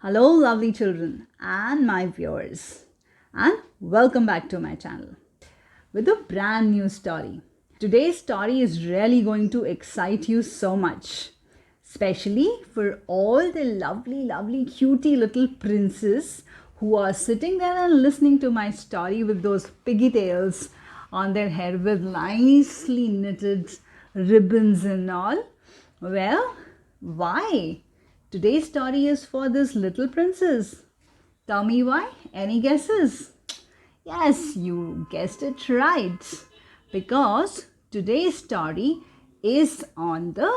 Hello, lovely children and my viewers, and welcome back to my channel with a brand new story. Today's story is really going to excite you so much, especially for all the lovely, cutie little princes who are sitting there and listening to my story with those pigtails on their head with nicely knitted ribbons and all. Well, why? Today's story is for this little princess. Tell me why? Any guesses? Yes, you guessed it right. Because today's story is on the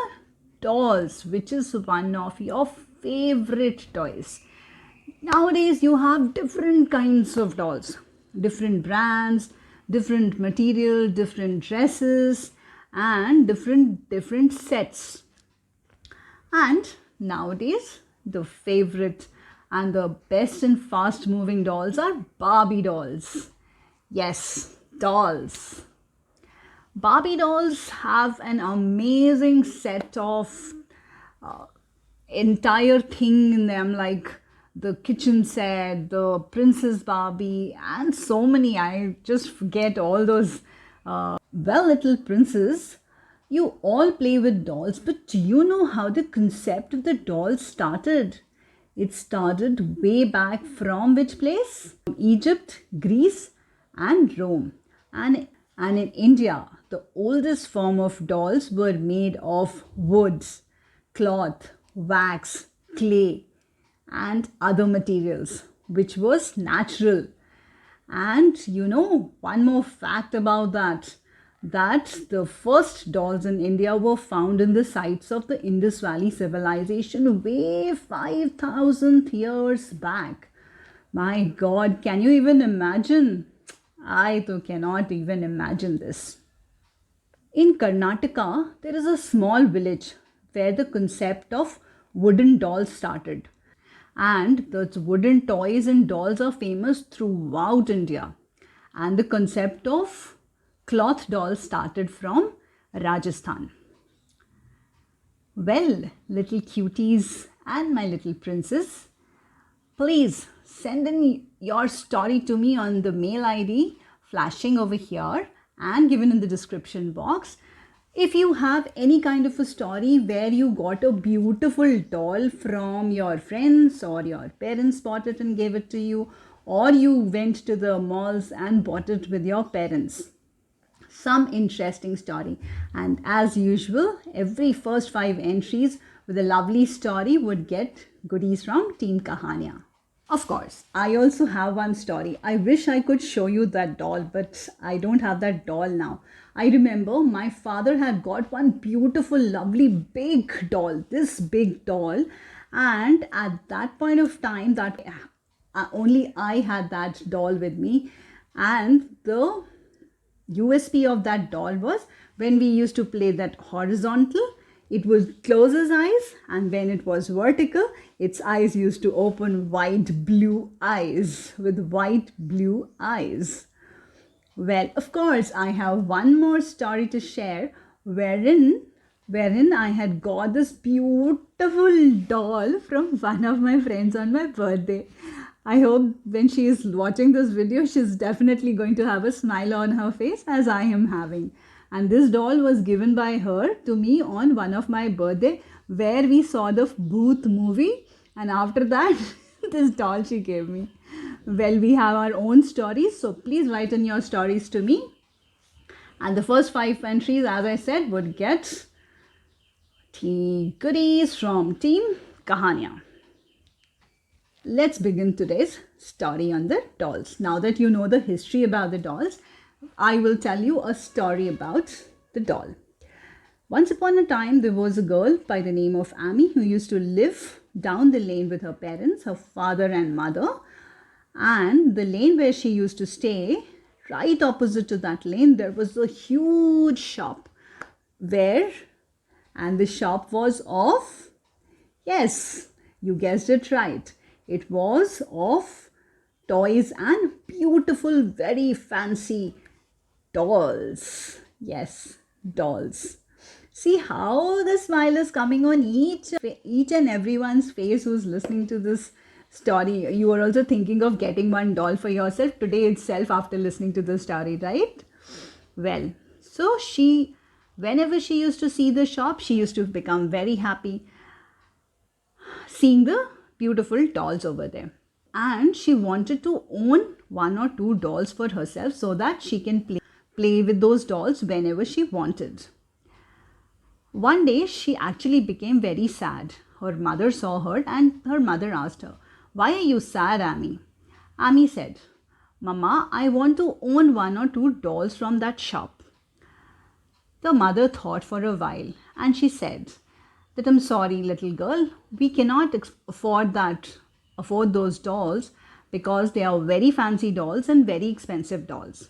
dolls, which is one of your favorite toys. Nowadays, you have different kinds of dolls, different brands, different material, different dresses, and different sets. And nowadays, the favorite and the best and fast moving dolls are Barbie dolls. Yes, dolls. Barbie dolls have an amazing set of entire thing in them, like the kitchen set, the Princess Barbie, and so many. I just forget all those. Well, little princess, you all play with dolls, but do you know how the concept of the doll started? It started way back from which place? Egypt, Greece, and Rome. And in India, the oldest form of dolls were made of woods, cloth, wax, clay, and other materials, which was natural. And you know, one more fact about that the first dolls in India were found in the sites of the Indus Valley civilization way 5,000 years back. My God, can you even imagine? I too cannot even imagine this. In Karnataka, there is a small village where the concept of wooden dolls started. And those wooden toys and dolls are famous throughout India. And the concept of cloth dolls started from Rajasthan. Well, little cuties and my little princess, please send in your story to me on the mail ID flashing over here and given in the description box. If you have any kind of a story where you got a beautiful doll from your friends or your parents bought it and gave it to you, or you went to the malls and bought it with your parents, some interesting story. And as usual, every first 5 entries with a lovely story would get goodies from Team Kahaniya. Of course, I also have one story. I wish I could show you that doll, but I don't have that doll now. I remember my father had got one beautiful, lovely, big doll, this big doll. And at that point of time, that only I had that doll with me. And the USP of that doll was when we used to play that horizontal, it would close its eyes, and when it was vertical, its eyes used to open white blue eyes with white blue eyes. Well, of course, I have one more story to share wherein I had got this beautiful doll from one of my friends on my birthday. I hope when she is watching this video, she's definitely going to have a smile on her face as I am having. And this doll was given by her to me on one of my birthday where we saw the Booth movie. And after that, this doll she gave me. Well, we have our own stories. So please write in your stories to me. And the first 5 entries, as I said, would get the goodies from Team Kahaniya. Let's begin today's story on the dolls. Now that you know the history about the dolls, I will tell you a story about the doll. Once upon a time, there was a girl by the name of Amy who used to live down the lane with her parents, her father and mother. And the lane where she used to stay, right opposite to that lane, there was a huge shop and the shop was of, yes, you guessed it right. It was of toys and beautiful, very fancy dolls. Yes, dolls. See how the smile is coming on each and everyone's face who's listening to this story. You were also thinking of getting one doll for yourself today itself after listening to the story, right? Well, so whenever she used to see the shop, she used to become very happy seeing the beautiful dolls over there. And she wanted to own one or two dolls for herself so that she can play with those dolls whenever she wanted. One day, she actually became very sad. Her mother saw her and her mother asked her, "Why are you sad, Amy?" Amy said, "Mama, I want to own one or two dolls from that shop." The mother thought for a while and she said that, "I'm sorry, little girl, we cannot afford those dolls because they are very fancy dolls and very expensive dolls.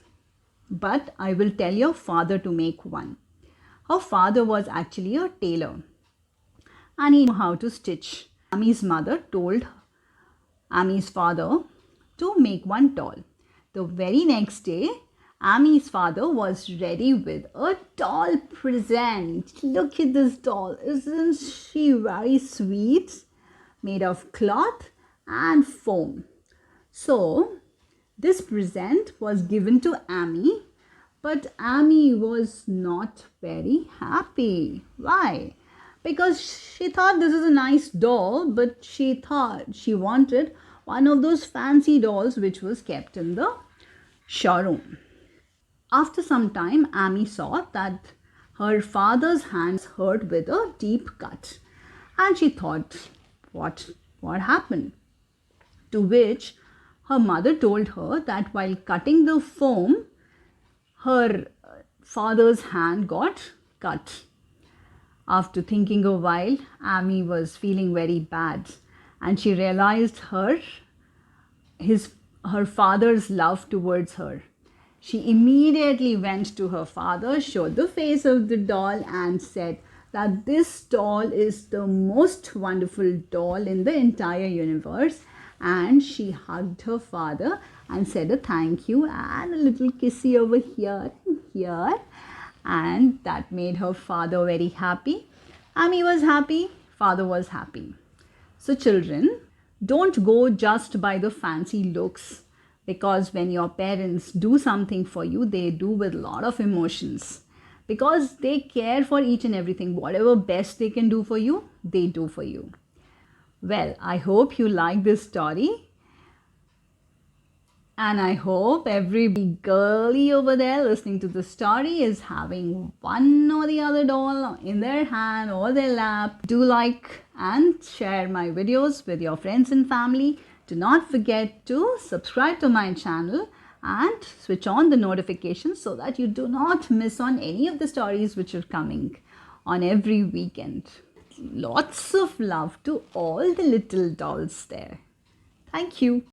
But I will tell your father to make one." Her father was actually a tailor and he knew how to stitch. Amy's mother told Amy's father to make one doll. The very next day, Amy's father was ready with a doll present. Look at this doll. Isn't she very sweet? Made of cloth and foam. So, this present was given to Amy, but Amy was not very happy. Why? Because she thought this is a nice doll, but she thought she wanted one of those fancy dolls which was kept in the showroom. After some time, Amy saw that her father's hands hurt with a deep cut, and she thought, what happened? To which her mother told her that while cutting the foam, her father's hand got cut. After thinking a while, Amy was feeling very bad and she realized her father's love towards her. She immediately went to her father, showed the face of the doll and said that this doll is the most wonderful doll in the entire universe. And she hugged her father and said a thank you and a little kissy over here and here. And that made her father very happy. Amy was happy, father was happy. So children, don't go just by the fancy looks, because when your parents do something for you, they do with a lot of emotions, because they care for each and everything. Whatever best they can do for you, they do for you. Well, I hope you like this story. And I hope every girly over there listening to the story is having one or the other doll in their hand or their lap. Do like and share my videos with your friends and family. Do not forget to subscribe to my channel and switch on the notifications so that you do not miss on any of the stories which are coming on every weekend. Lots of love to all the little dolls there. Thank you.